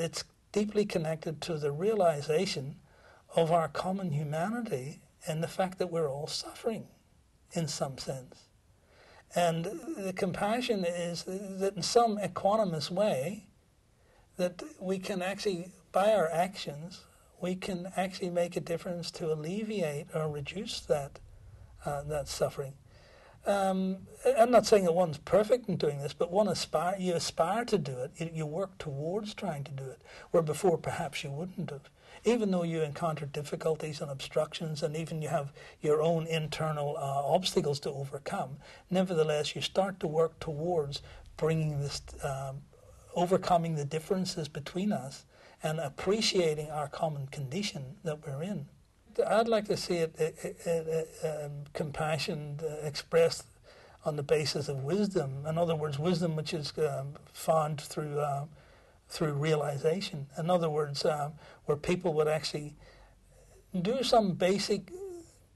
it's deeply connected to the realization of our common humanity and the fact that we're all suffering in some sense. And the compassion is that in some equanimous way that we can actually, by our actions, we can actually make a difference to alleviate or reduce that suffering. I'm not saying that one's perfect in doing this, but you aspire to do it. You work towards trying to do it, where before perhaps you wouldn't have. Even though you encounter difficulties and obstructions, and even you have your own internal obstacles to overcome, nevertheless you start to work towards bringing this, overcoming the differences between us and appreciating our common condition that we're in. I'd like to see compassion expressed on the basis of wisdom. In other words, wisdom which is found through realization. In other words, where people would actually do some basic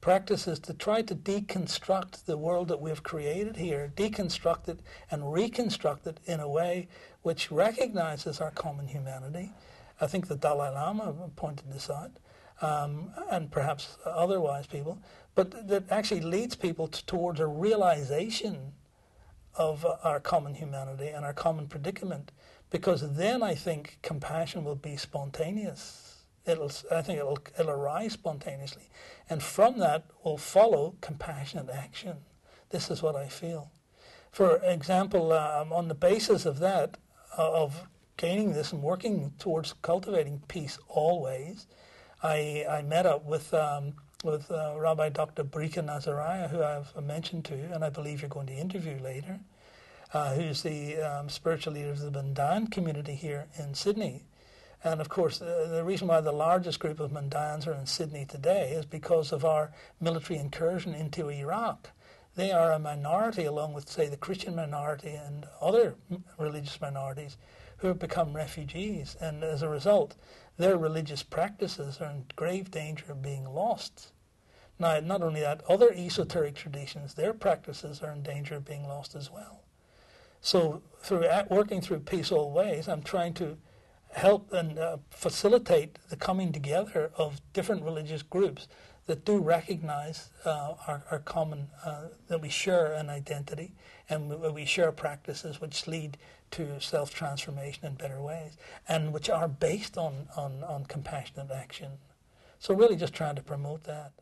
practices to try to deconstruct the world that we've created here, deconstruct it and reconstruct it in a way which recognizes our common humanity. I think the Dalai Lama pointed this out. And perhaps otherwise people, but that actually leads people towards a realization of our common humanity and our common predicament, because then I think compassion will be spontaneous. I think it'll arise spontaneously, and from that will follow compassionate action. This is what I feel. For example, on the basis of that, of gaining this and working towards cultivating peace always, I met up with Rabbi Dr. Brika Nazariah, who I've mentioned to, and I believe you're going to interview later, who's the spiritual leader of the Mandaean community here in Sydney. And of course, the reason why the largest group of Mandaeans are in Sydney today is because of our military incursion into Iraq. They are a minority, along with, say, the Christian minority and other religious minorities, who have become refugees, and as a result, their religious practices are in grave danger of being lost. Now, not only that, other esoteric traditions, their practices are in danger of being lost as well. So, through working through Peace Always, I'm trying to help and facilitate the coming together of different religious groups that do recognize our common, that we share an identity and we share practices which lead to self-transformation in better ways and which are based on compassionate action. So really just trying to promote that.